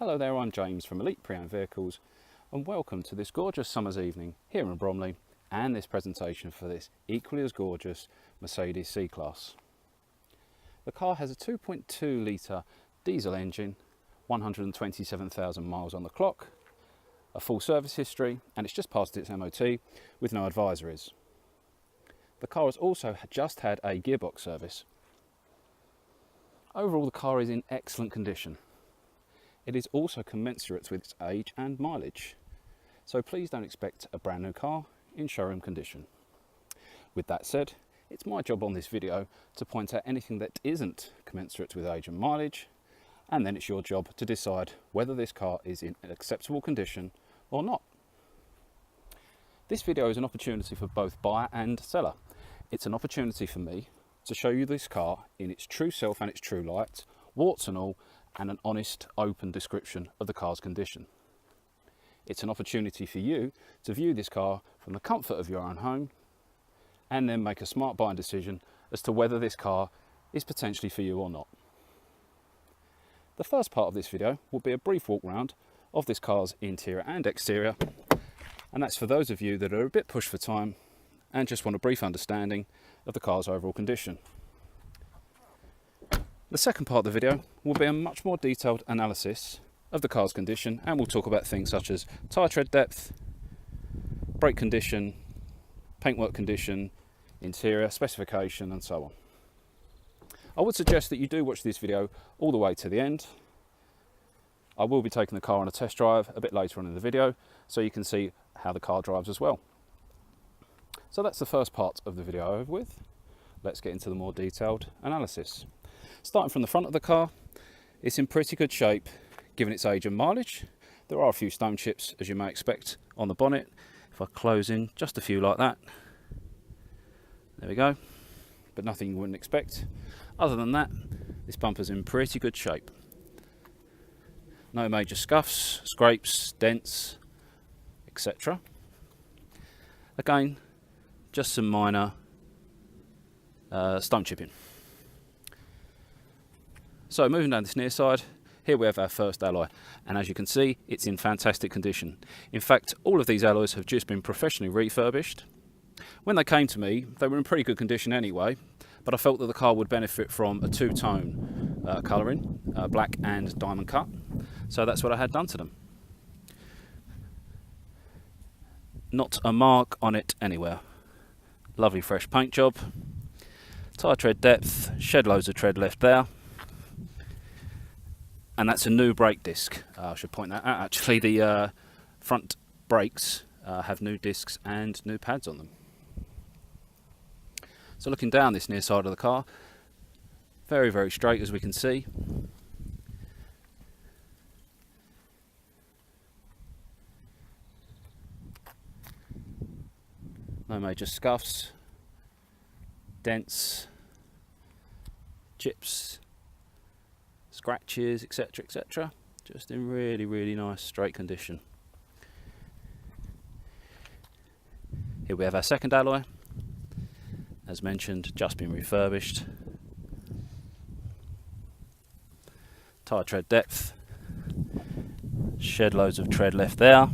Hello there, I'm James from Elite Preowned Vehicles and welcome to this gorgeous summer's evening here in Bromley and this presentation for this equally as gorgeous Mercedes C-Class. The car has a 2.2 litre diesel engine, 127,000 miles on the clock, a full service history, and it's just passed its MOT with no advisories. The car has also just had a gearbox service. Overall, the car is in excellent condition. It is also commensurate with its age and mileage, so please don't expect a brand new car in showroom condition. With that said, it's my job on this video to point out anything that isn't commensurate with age and mileage, and then it's your job to decide whether this car is in an acceptable condition or not. This video is an opportunity for both buyer and seller. It's an opportunity for me to show you this car in its true self and its true light, warts and all, and an honest, open description of the car's condition. It's an opportunity for you to view this car from the comfort of your own home and then make a smart buying decision as to whether this car is potentially for you or not. The first part of this video will be a brief walk round of this car's interior and exterior, and that's for those of you that are a bit pushed for time and just want a brief understanding of the car's overall condition. The second part of the video will be a much more detailed analysis of the car's condition, and we'll talk about things such as tyre tread depth, brake condition, paintwork condition, interior, specification and so on. I would suggest that you do watch this video all the way to the end. I will be taking the car on a test drive a bit later on in the video so you can see how the car drives as well. So that's the first part of the video over with. Let's get into the more detailed analysis. Starting from the front of the car, it's in pretty good shape given its age and mileage. There are a few stone chips, as you may expect, on the bonnet. If I close in just a few like that, there we go, but nothing you wouldn't expect. Other than that, this bumper's in pretty good shape. No major scuffs, scrapes, dents, etc. Again, just some minor stone chipping. So moving down this near side, here we have our first alloy, and as you can see, it's in fantastic condition. In fact, all of these alloys have just been professionally refurbished. When they came to me, they were in pretty good condition anyway, but I felt that the car would benefit from a two-tone colouring, black and diamond cut, so that's what I had done to them. Not a mark on it anywhere. Lovely fresh paint job. Tyre tread depth, shed loads of tread left there. And that's a new brake disc. I should point that out actually. The front brakes have new discs and new pads on them. So looking down this near side of the car, very, very straight as we can see. No major scuffs, dents, chips, scratches, etc, etc. Just in really, really nice straight condition. Here we have our second alloy. As mentioned, just been refurbished. Tyre tread depth, shed loads of tread left there,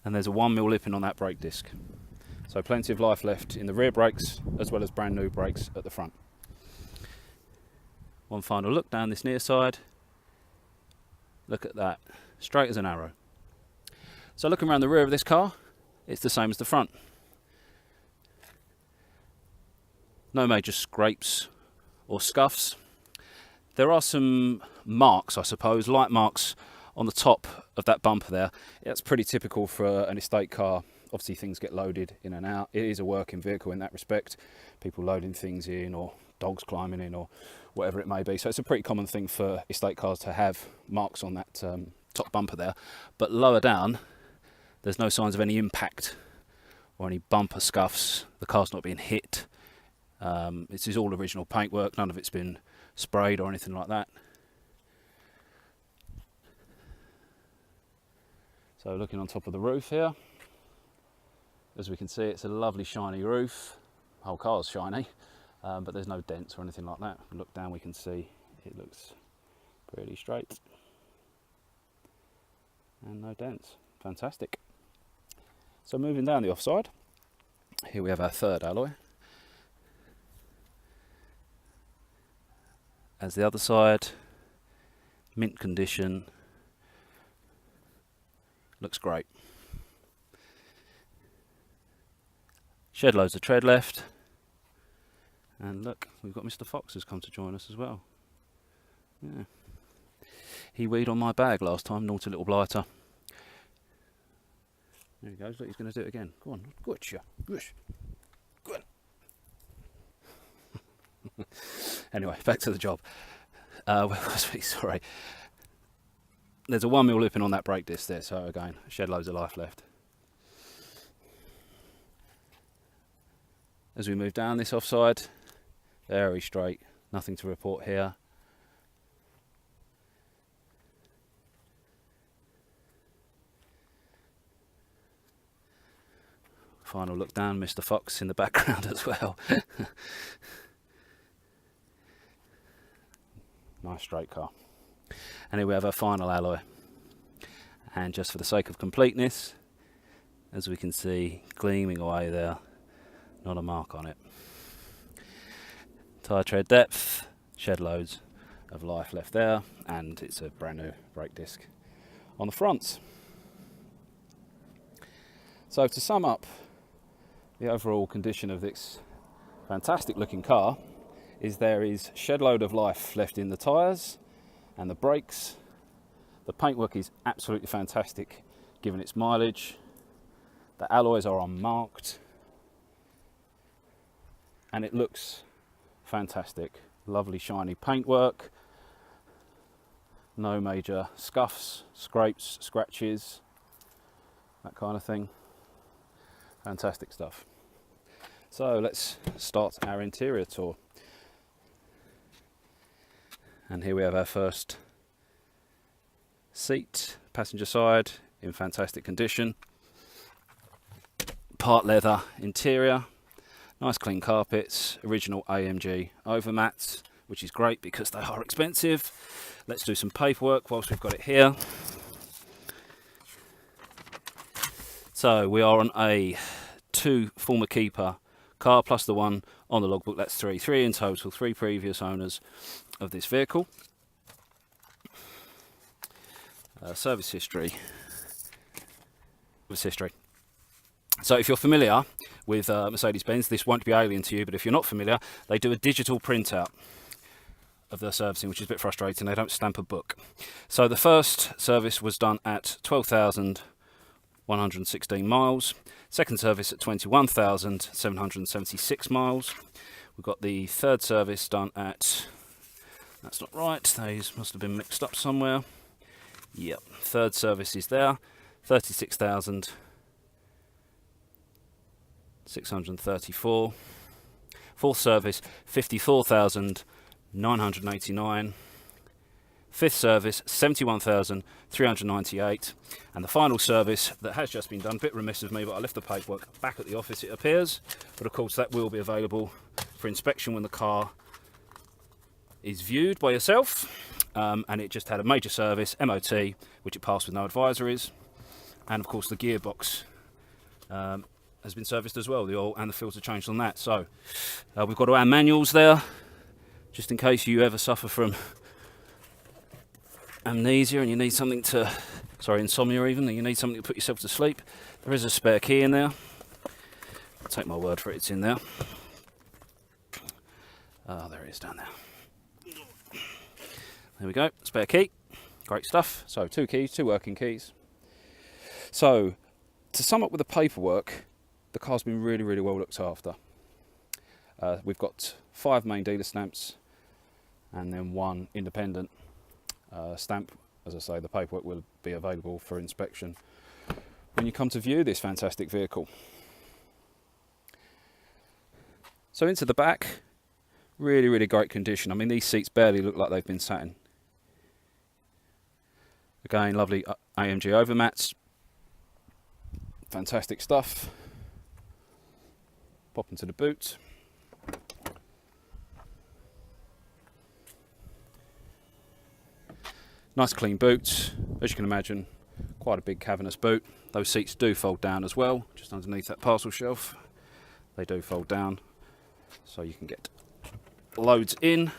and there's a 1mm lipping on that brake disc, so plenty of life left in the rear brakes as well as brand new brakes at the front. One final look down this near side. Look at that, straight as an arrow. So looking around the rear of this car, it's the same as the front. No major scrapes or scuffs. There are some marks, I suppose, light marks on the top of that bumper there. That's pretty typical for an estate car. Obviously things get loaded in and out. It is a working vehicle in that respect. People loading things in or dogs climbing in or whatever it may be. So it's a pretty common thing for estate cars to have marks on that top bumper there. But lower down, there's no signs of any impact or any bumper scuffs. The car's not being hit. This is all original paintwork. None of it's been sprayed or anything like that. So looking on top of the roof here, as we can see, it's a lovely shiny roof. The whole car's shiny, but there's no dents or anything like that. If we look down, we can see it looks Pretty straight. And no dents. Fantastic. So moving down the offside, here we have our third alloy. As the other side, mint condition, looks great. Shed loads of tread left, and look, we've got Mr. Fox has come to join us as well. Yeah, he weed on my bag last time, naughty little blighter. There he goes, look, he's going to do it again. Go on, gotcha, gush, go on. Anyway, back to the job. Where was we? Sorry. There's a 1mm looping on that brake disc there, so again, shed loads of life left. As we move down this offside, very straight, nothing to report here. Final look down, Mr. Fox in the background as well. Nice straight car. And here we have our final alloy. And just for the sake of completeness, as we can see, gleaming away there, not a mark on it. Tyre tread depth, shed loads of life left there, and it's a brand new brake disc on the front. So to sum up the overall condition of this fantastic looking car, is there is shed load of life left in the tyres and the brakes. The paintwork is absolutely fantastic given its mileage. The alloys are unmarked and it looks fantastic. Lovely shiny paintwork, no major scuffs, scrapes, scratches, that kind of thing. Fantastic stuff. So let's start our interior tour. And here we have our first seat, passenger side, in fantastic condition. Part leather interior, nice clean carpets, original AMG overmats, which is great because they are expensive. Let's do some paperwork whilst we've got it here. So we are on a 2 former keeper car plus the one on the logbook. That's three in total, 3 previous owners of this vehicle. Service history. So if you're familiar with Mercedes-Benz, this won't be alien to you, but if you're not familiar, they do a digital printout of their servicing, which is a bit frustrating. They don't stamp a book. So the first service was done at 12,116 miles. Second service at 21,776 miles. We've got the third service done at, that's not right, those must have been mixed up somewhere. Yep, third service is there, 36,634. Fourth service, 54,989. Fifth service, 71,398. And the final service that has just been done, a bit remiss of me, but I left the paperwork back at the office, it appears. But of course that will be available for inspection when the car is viewed by yourself. And it just had a major service, MOT, which it passed with no advisories. And of course the gearbox has been serviced as well, the oil and the filter changed on that. So we've got our manuals there, just in case you ever suffer from amnesia and you need something to, insomnia even, and you need something to put yourself to sleep. There is a spare key in there. I'll take my word for it, it's in there. There it is down there. There we go, spare key, great stuff. So 2 keys, 2 working keys. So to sum up with the paperwork, the car's been really, really well looked after. We've got 5 main dealer stamps and then 1 independent stamp. As I say, the paperwork will be available for inspection when you come to view this fantastic vehicle. So into the back, really, really great condition. I mean, these seats barely look like they've been sat in. Again, lovely AMG overmats. Fantastic stuff. Pop into the boot. Nice clean boot, as you can imagine, quite a big cavernous boot. Those seats do fold down as well, just underneath that parcel shelf. They do fold down, so you can get loads in.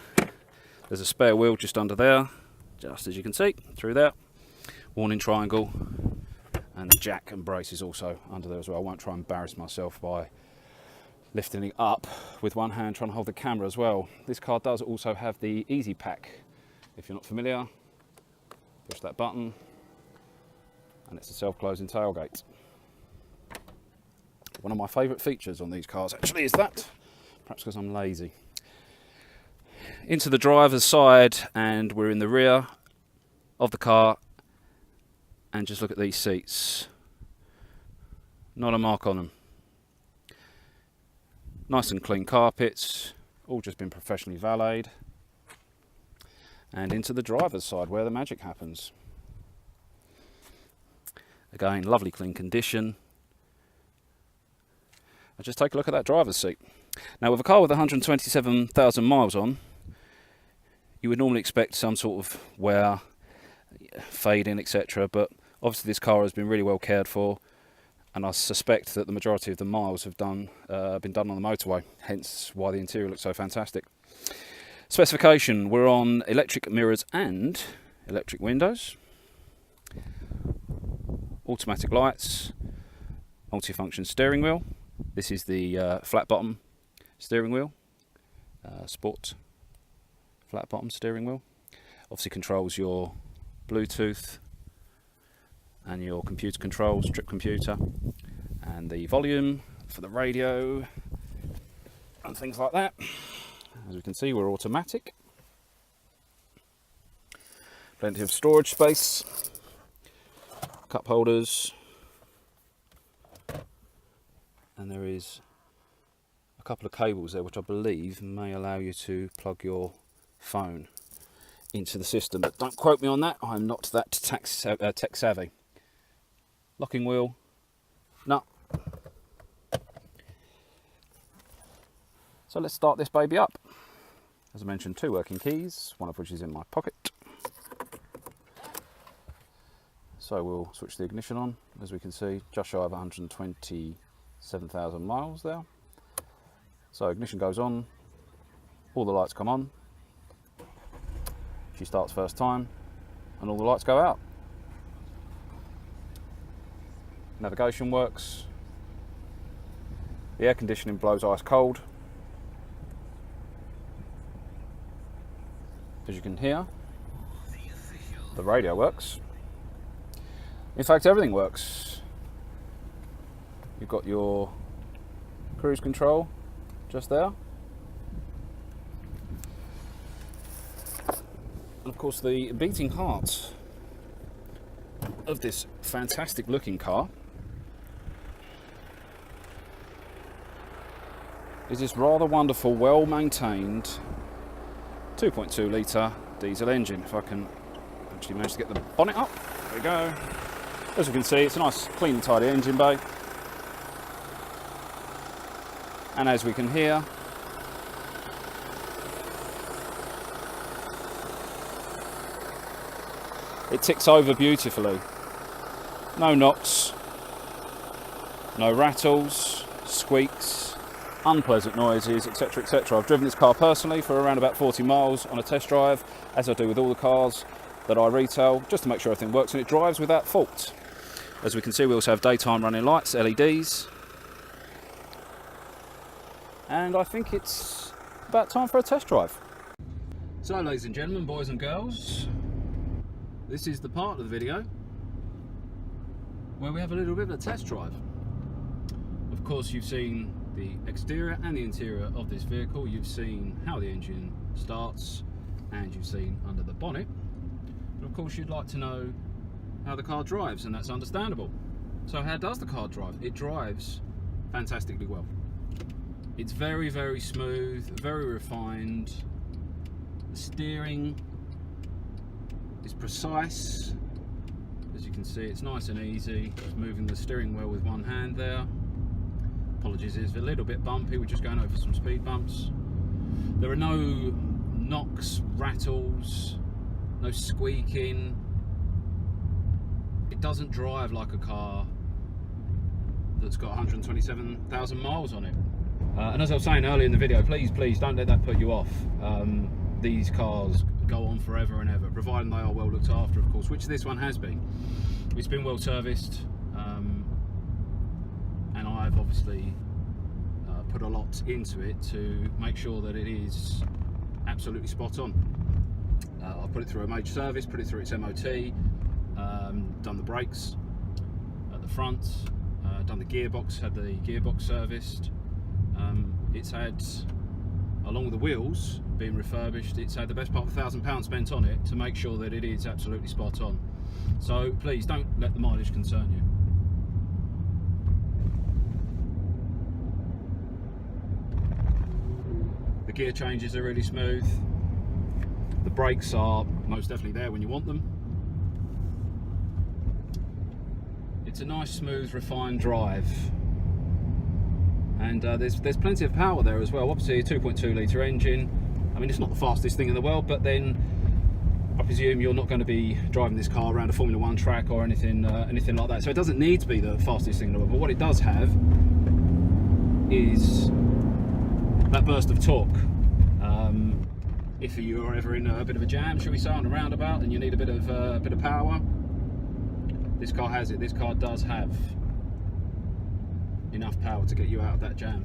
There's a spare wheel just under there, just as you can see, through there. Warning triangle, and the jack and brace is also under there as well. I won't try and embarrass myself by lifting it up with one hand, trying to hold the camera as well. This car does also have the Easy Pack. If you're not familiar, push that button and it's a self-closing tailgate. One of my favourite features on these cars actually is that, perhaps because I'm lazy. Into the driver's side, and we're in the rear of the car, and just look at these seats. Not a mark on them. Nice and clean carpets, all just been professionally valeted. And into the driver's side where the magic happens. Again, lovely clean condition. And just take a look at that driver's seat. Now with a car with 127,000 miles on, you would normally expect some sort of wear, fading, etc. But obviously this car has been really well cared for, and I suspect that the majority of the miles have been done on the motorway, hence why the interior looks so fantastic. Specification, we're on electric mirrors and electric windows, automatic lights, multifunction steering wheel. This is the flat bottom steering wheel, sport flat bottom steering wheel. Obviously controls your Bluetooth and your computer controls, trip computer, and the volume for the radio and things like that. As we can see, we're automatic. Plenty of storage space, cup holders, and there is a couple of cables there which I believe may allow you to plug your phone into the system, but don't quote me on that, I'm not that tech savvy. Locking wheel, no. So let's start this baby up. As I mentioned, 2 working keys, one of which is in my pocket. So we'll switch the ignition on. As we can see, just shy of 127,000 miles there. So ignition goes on, all the lights come on. She starts first time, and all the lights go out. Navigation works. The air conditioning blows ice cold. As you can hear, the radio works. In fact, everything works. You've got your cruise control just there. And of course, the beating heart of this fantastic looking car is this rather wonderful, well maintained 2.2 litre diesel engine. If I can actually manage to get the bonnet up, there we go. As you can see, it's a nice clean and tidy engine bay, and as we can hear, it ticks over beautifully. No knocks, no rattles, squeaks, unpleasant noises, etc, etc. I've driven this car personally for around about 40 miles on a test drive, as I do with all the cars that I retail, just to make sure everything works, and it drives without fault. As we can see, we also have daytime running lights, LEDs, and I think it's about time for a test drive. So ladies and gentlemen, boys and girls, this is the part of the video where we have a little bit of a test drive. Of course, you've seen the exterior and the interior of this vehicle, you've seen how the engine starts, and you've seen under the bonnet. But of course you'd like to know how the car drives, and that's understandable. So how does the car drive? It drives fantastically well. It's very, very smooth, very refined. The steering is precise. As you can see, it's nice and easy. Just moving the steering wheel with one hand there. Apologies, it's a little bit bumpy, we're just going over some speed bumps. There are no knocks, rattles, no squeaking. It doesn't drive like a car that's got 127,000 miles on it. And as I was saying earlier in the video, please don't let that put you off. These cars go on forever and ever, providing they are well looked after, of course, which this one has been. It's been well serviced, and I've obviously put a lot into it to make sure that it is absolutely spot on. I've put it through a major service, put it through its MOT, done the brakes at the front, done the gearbox, had the gearbox serviced. It's had, along with the wheels being refurbished, it's had the best part of £1,000 spent on it to make sure that it is absolutely spot on. So please don't let the mileage concern you. The gear changes are really smooth. The brakes are most definitely there when you want them. It's a nice, smooth, refined drive. And there's plenty of power there as well. Obviously a 2.2 litre engine. I mean, it's not the fastest thing in the world, but then I presume you're not going to be driving this car around a Formula 1 track or anything like that. So it doesn't need to be the fastest thing in the world. But what it does have is that burst of torque. If you're ever in a bit of a jam, shall we say, on a roundabout, and you need a bit of power, this car has it. This car does have enough power to get you out of that jam.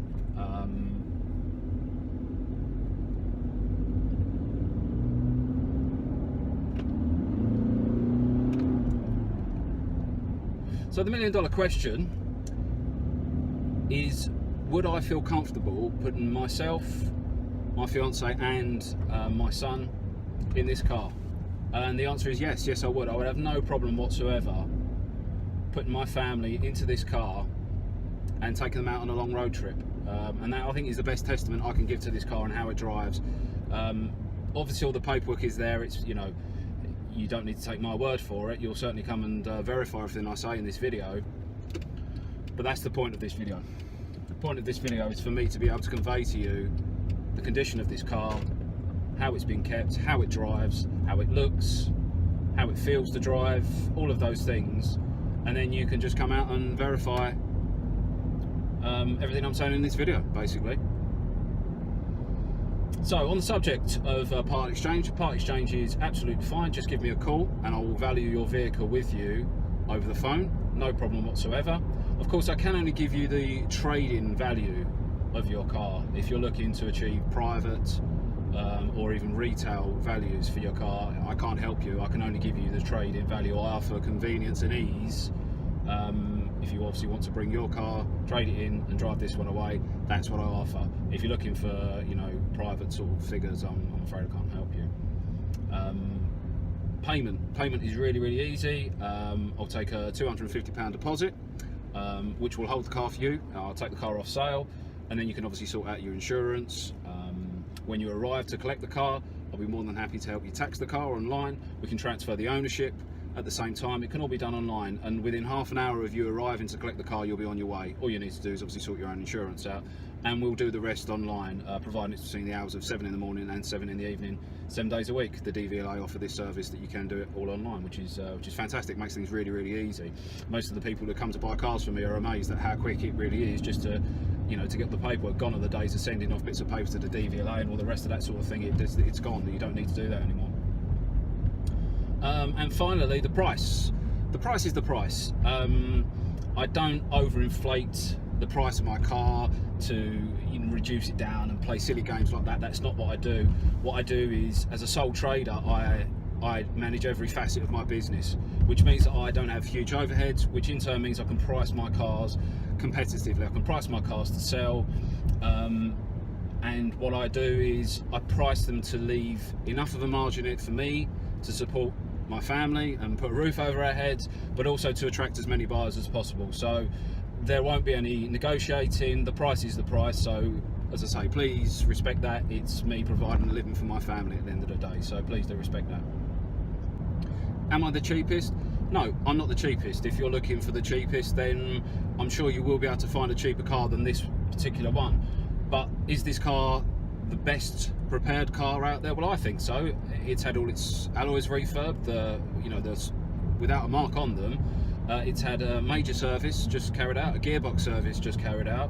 So the $1 million question is, would I feel comfortable putting myself, my fiance and my son in this car? And the answer is yes I would. I would have no problem whatsoever putting my family into this car and taking them out on a long road trip. And that, I think, is the best testament I can give to this car and how it drives. Obviously all the paperwork is there. It's, you know, you don't need to take my word for it. You'll certainly come and verify everything I say in this video. But that's the point of this video. The point of this video is for me to be able to convey to you the condition of this car, how it's been kept, how it drives, how it looks, how it feels to drive, all of those things. And then you can just come out and verify everything I'm saying in this video, basically. So on the subject of part exchange is absolutely fine. Just give me a call and I will value your vehicle with you over the phone, no problem whatsoever. Of course, I can only give you the trade-in value of your car. If you're looking to achieve private or even retail values for your car, I can't help you. I can only give you the trade-in value. I offer convenience and ease. If you obviously want to bring your car, trade it in and drive this one away, that's what I offer. If you're looking for, you know, private sort of figures, I'm afraid I can't help you. Payment is really easy. I'll take a £250 deposit, which will hold the car for you. I'll take the car off sale, and then you can obviously sort out your insurance. When you arrive to collect the car, I'll be more than happy to help you tax the car online. We can transfer the ownership at the same time. It can all be done online, and within half an hour of you arriving to collect the car, you'll be on your way. All you need to do is obviously sort your own insurance out, and we'll do the rest online, providing it's between the hours of 7 in the morning and 7 in the evening, 7 days a week. The DVLA offer this service that you can do it all online, which is fantastic. Makes things really easy. Most of the people that come to buy cars from me are amazed at how quick it really is just to, you know, to get the paperwork. Gone are the days of sending off bits of paper to the DVLA and all the rest of that sort of thing. It's gone. You don't need to do that anymore. And finally, the price. The price is the price. I don't overinflate the price of my car to, you know, reduce it down and play silly games like that. That's not what I do. What I do is, as a sole trader, I manage every facet of my business, which means that I don't have huge overheads, which in turn means I can price my cars competitively. I can price my cars to sell, and what I do is I price them to leave enough of a margin in it for me to support my family and put a roof over our heads, but also to attract as many buyers as possible. So there won't be any negotiating. The price is the price. So as I say, please respect that. It's me providing a living for my family at the end of the day, so please do respect that. Am I the cheapest? No, I'm not the cheapest. If you're looking for the cheapest, then I'm sure you will be able to find a cheaper car than this particular one. But is this car the best prepared car out there? Well, I think so. It's had all its alloys refurbed, without a mark on them. It's had a major service just carried out, a gearbox service just carried out,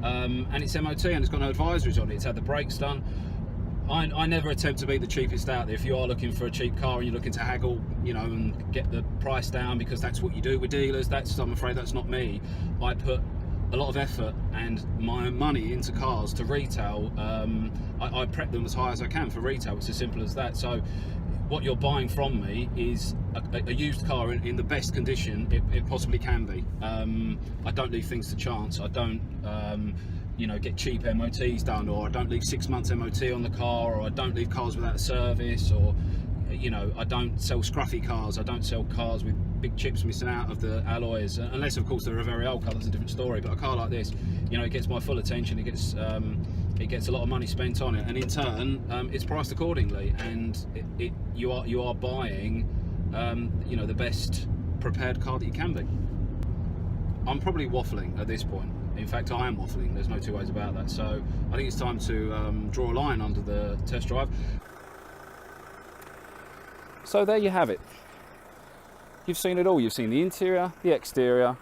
and it's MOT, and it's got no advisories on it. It's had the brakes done. I never attempt to be the cheapest out there. If you are looking for a cheap car and you're looking to haggle, and get the price down, because that's what you do with dealers, I'm afraid that's not me. I put a lot of effort and my own money into cars to retail. I prep them as high as I can for retail. It's as simple as that. So what you're buying from me is a used car in the best condition it possibly can be. I don't leave things to chance. I don't get cheap MOTs done, or I don't leave 6 months MOT on the car, or I don't leave cars without a service, or I don't sell scruffy cars. I don't sell cars with big chips missing out of the alloys, unless of course they're a very old car. That's a different story. But a car like this, it gets my full attention. It gets a lot of money spent on it, and in turn it's priced accordingly, and you are buying the best prepared car that you can be. I'm probably waffling at this point. In fact, I am waffling. There's no two ways about that. So I think it's time to draw a line under the test drive. So there you have it. You've seen it all. You've seen the interior, the exterior,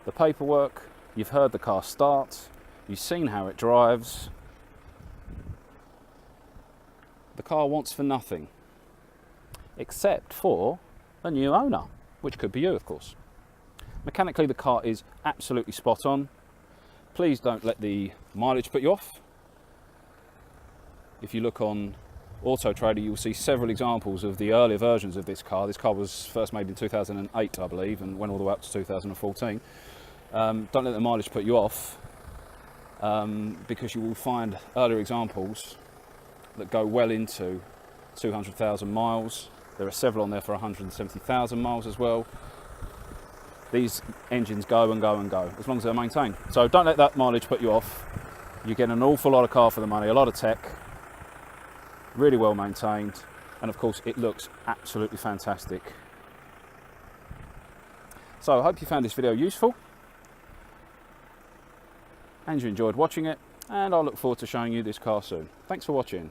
the paperwork. You've heard the car start. You've seen how it drives. The car wants for nothing, except for a new owner, which could be you, of course. Mechanically, the car is absolutely spot on. Please don't let the mileage put you off. If you look on Auto Trader, you'll see several examples of the earlier versions of this car. This car was first made in 2008, I believe, and went all the way up to 2014. Don't let the mileage put you off, because you will find earlier examples that go well into 200,000 miles. There are several on there for 170,000 miles as well. These engines go and go and go, as long as they're maintained. So don't let that mileage put you off. You get an awful lot of car for the money, a lot of tech, really well maintained, and of course it looks absolutely fantastic. So I hope you found this video useful, and you enjoyed watching it, and I look forward to showing you this car soon. Thanks for watching.